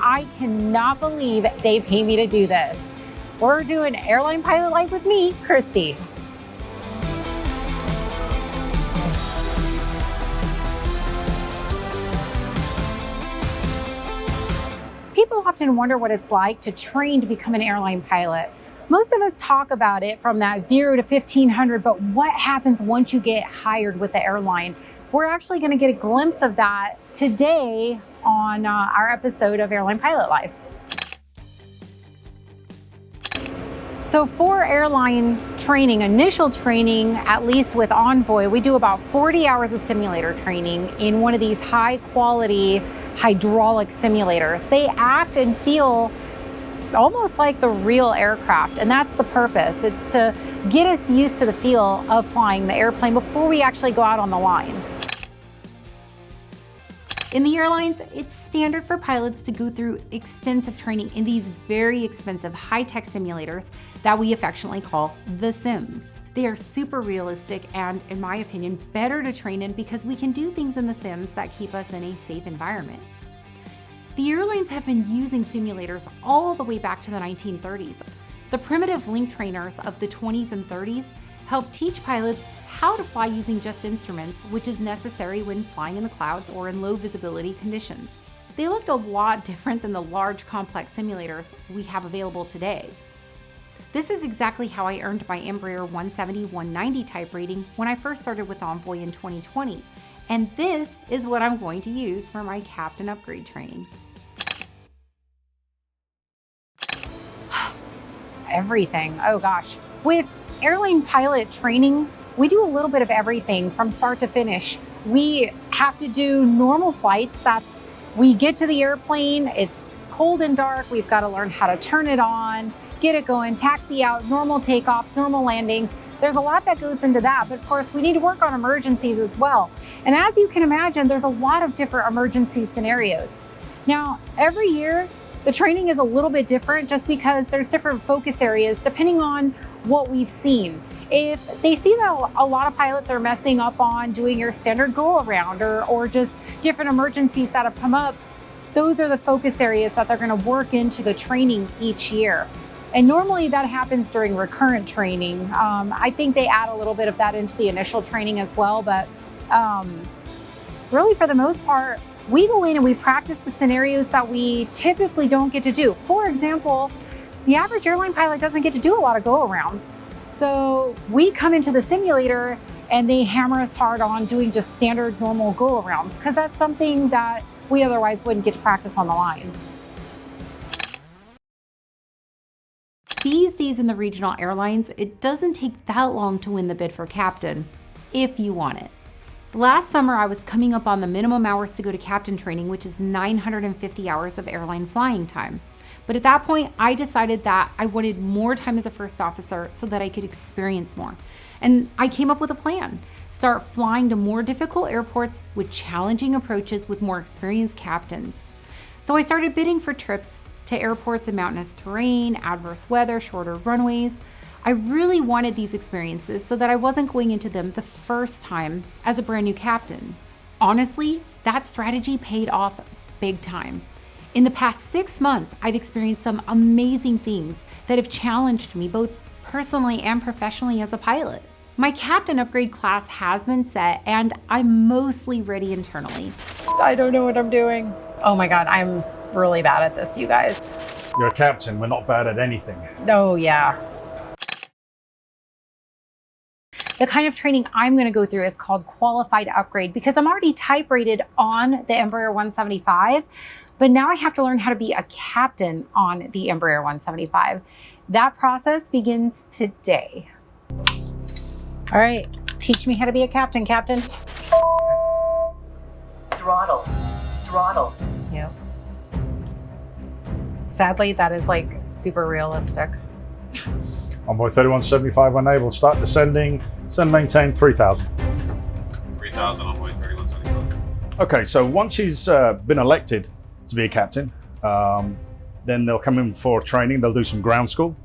I cannot believe they pay me to do this. We're doing Airline Pilot Life with me, Christy. People often wonder what it's like to train to become an airline pilot. Most of us talk about it from that 0 to 1500, but what happens once you get hired with the airline? We're actually going to get a glimpse of that today on our episode of Airline Pilot Life. So for airline training, initial training, at least with Envoy, we do about 40 hours of simulator training in one of these high quality hydraulic simulators. They act and feel almost like the real aircraft, and that's the purpose. It's to get us used to the feel of flying the airplane before we actually go out on the line. In the airlines, it's standard for pilots to go through extensive training in these very expensive high-tech simulators that we affectionately call the Sims. They are super realistic and, in my opinion, better to train in because we can do things in the Sims that keep us in a safe environment. The airlines have been using simulators all the way back to the 1930s. The primitive link trainers of the 20s and 30s helped teach pilots how to fly using just instruments, which is necessary when flying in the clouds or in low visibility conditions. They looked a lot different than the large, complex simulators we have available today. This is exactly how I earned my Embraer 170-190 type rating when I first started with Envoy in 2020. And this is what I'm going to use for my captain upgrade training. Everything, oh gosh. With airline pilot training, we do a little bit of everything from start to finish. We have to do normal flights. We get to the airplane, it's cold and dark, we've got to learn how to turn it on, get it going, taxi out, normal takeoffs, normal landings. There's a lot that goes into that, but of course we need to work on emergencies as well. And as you can imagine, there's a lot of different emergency scenarios. Now, every year, the training is a little bit different just because there's different focus areas depending on what we've seen. If they see that a lot of pilots are messing up on doing your standard go around or just different emergencies that have come up, those are the focus areas that they're going to work into the training each year. And normally that happens during recurrent training. I think they add a little bit of that into the initial training as well, but really for the most part, we go in and we practice the scenarios that we typically don't get to do. For example, the average airline pilot doesn't get to do a lot of go-arounds. So we come into the simulator and they hammer us hard on doing just standard normal go-arounds because that's something that we otherwise wouldn't get to practice on the line. These days in the regional airlines, it doesn't take that long to win the bid for captain, if you want it. Last summer, I was coming up on the minimum hours to go to captain training, which is 950 hours of airline flying time. But at that point, I decided that I wanted more time as a first officer so that I could experience more. And I came up with a plan. Start flying to more difficult airports with challenging approaches with more experienced captains. So I started bidding for trips to airports in mountainous terrain, adverse weather, shorter runways. I really wanted these experiences so that I wasn't going into them the first time as a brand new captain. Honestly, that strategy paid off big time. In the past 6 months, I've experienced some amazing things that have challenged me both personally and professionally as a pilot. My captain upgrade class has been set and I'm mostly ready internally. I don't know what I'm doing. Oh my God, I'm really bad at this, you guys. You're a captain, we're not bad at anything. Oh yeah. The kind of training I'm going to go through is called qualified upgrade because I'm already type rated on the Embraer 175, but now I have to learn how to be a captain on the Embraer 175. That process begins today. All right, teach me how to be a captain, Captain. Throttle. Yep. Sadly, that is like super realistic. Envoy 3175 unable, start descending, send maintain 3000. 3000, Envoy 3175. Okay, so once he's been elected to be a captain, then they'll come in for training. They'll do some ground school.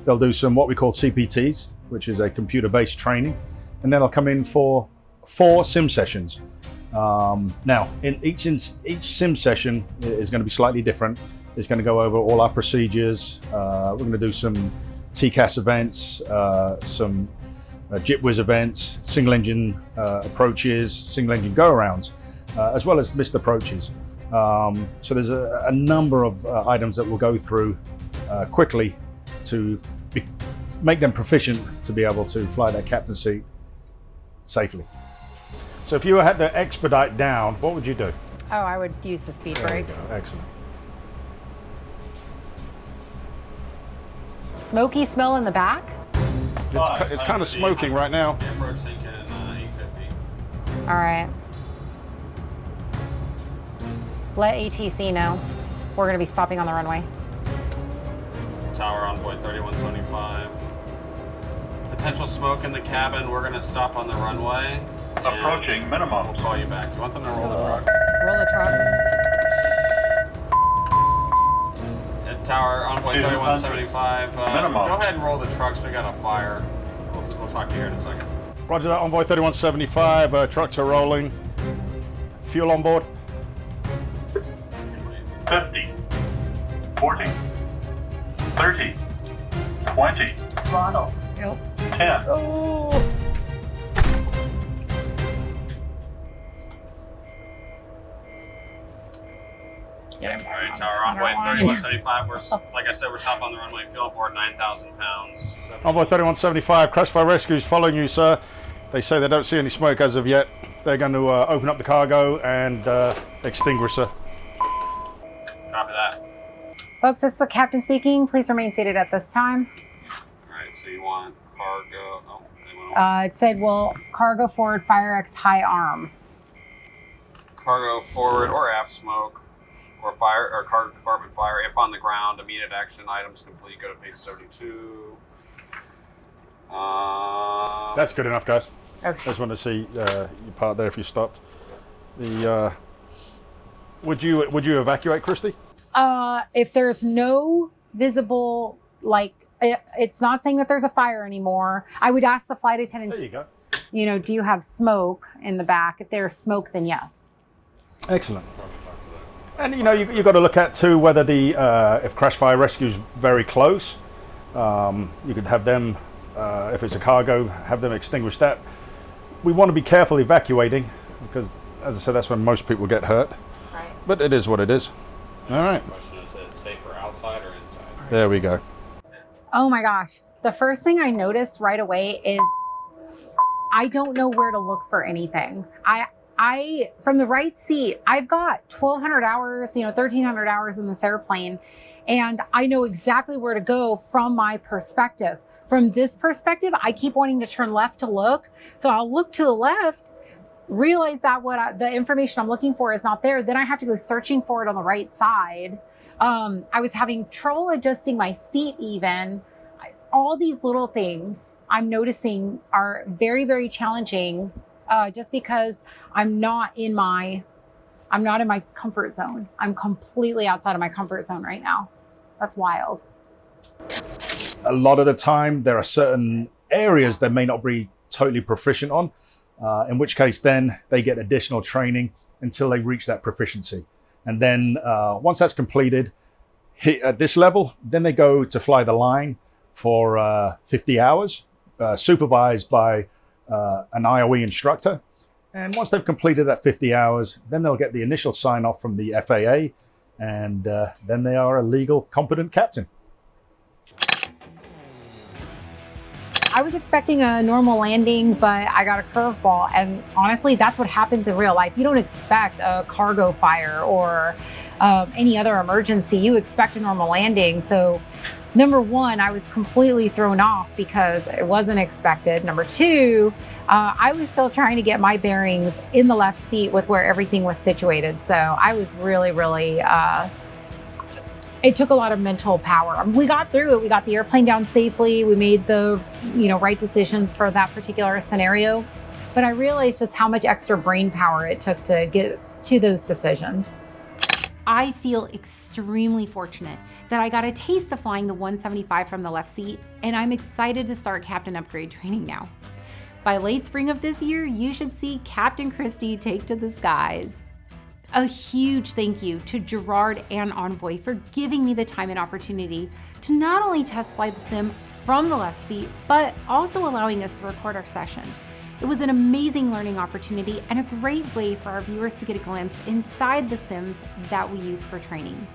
They'll do some what we call CPTs, which is a computer-based training. And then they'll come in for 4 sim sessions. Now, in each sim session is going to be slightly different. It's going to go over all our procedures. We're going to do some TCAS events, some JITWIZ events, single engine approaches, single engine go-arounds, as well as missed approaches. So there's a number of items that we'll go through quickly to make them proficient to be able to fly that captain seat safely. So if you had to expedite down, what would you do? Oh, I would use the speed brakes. Excellent. Smoky smell in the back? It's kind of smoking right now. Approach thinking 850. All right. Let ATC know we're going to be stopping on the runway. Tower on point 3175. Potential smoke in the cabin. We're going to stop on the runway. Approaching minimum. We'll call you back. Do you want them to roll the truck? Roll the trucks. At Tower on point 3175. Minimum. Go ahead and roll the trucks. We got a fire. We'll talk to you here in a second. Roger that, Envoy 3175. Trucks are rolling. Fuel on board. 50, 40, 30, 20, Throttle. Yep. 10. Oh. All right, Tower on point 3175. Like I said, we're stopping on the runway. Fuel on board 9,000 pounds. Envoy 3175, Crash Fire Rescue's following you, sir. They say they don't see any smoke as of yet. They're going to open up the cargo and extinguish, sir. Copy that. Folks, this is the captain speaking. Please remain seated at this time. All right, so you want cargo. Oh, they went over. It said, well, cargo forward, fire X high arm. Cargo forward or aft smoke. Or fire or cargo compartment fire if on the ground. Immediate action items complete. Go to page 72. That's good enough, guys. Okay. I just want to see your part there if you stopped. Would you evacuate, Christy? If there's no visible, it's not saying that there's a fire anymore, I would ask the flight attendant. There you go. You know, do you have smoke in the back? If there's smoke, then yes. Excellent. And you know, you've got to look at too whether the if Crash Fire Rescue is very close, you could have them, if it's a cargo, have them extinguish that. We want to be careful evacuating because, as I said, that's when most people get hurt. Right. But it is what it is. All right. The question is it safer outside or inside? There we go. Oh my gosh. The first thing I noticed right away is I don't know where to look for anything. I from the right seat, I've got 1,200 hours, 1,300 hours in this airplane, and I know exactly where to go from my perspective. From this perspective, I keep wanting to turn left to look. So I'll look to the left, realize that the information I'm looking for is not there. Then I have to go searching for it on the right side. I was having trouble adjusting my seat even. All these little things I'm noticing are very, very challenging just because I'm not in my comfort zone. I'm completely outside of my comfort zone right now. That's wild. A lot of the time, there are certain areas they may not be totally proficient on, in which case then they get additional training until they reach that proficiency. And then once that's completed, at this level, then they go to fly the line for 50 hours, supervised by an IOE instructor. And once they've completed that 50 hours, then they'll get the initial sign off from the FAA, and then they are a legal, competent captain. I was expecting a normal landing, but I got a curveball. And honestly, that's what happens in real life. You don't expect a cargo fire or any other emergency. You expect a normal landing. So number one, I was completely thrown off because it wasn't expected. Number two, I was still trying to get my bearings in the left seat with where everything was situated. So I was really, really, it took a lot of mental power. We got through it. We got the airplane down safely. We made the, right decisions for that particular scenario. But I realized just how much extra brain power it took to get to those decisions. I feel extremely fortunate that I got a taste of flying the 175 from the left seat, and I'm excited to start captain upgrade training now. By late spring of this year, you should see Captain Christy take to the skies. A huge thank you to Gerard and Envoy for giving me the time and opportunity to not only test fly the sim from the left seat, but also allowing us to record our session. It was an amazing learning opportunity and a great way for our viewers to get a glimpse inside the sims that we use for training.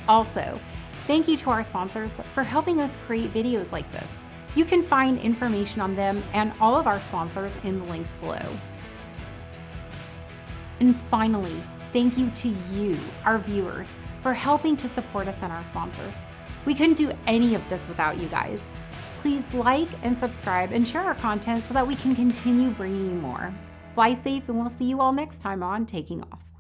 Also, thank you to our sponsors for helping us create videos like this. You can find information on them and all of our sponsors in the links below. And finally, thank you to you, our viewers, for helping to support us and our sponsors. We couldn't do any of this without you guys. Please like and subscribe and share our content so that we can continue bringing you more. Fly safe, and we'll see you all next time on Taking Off.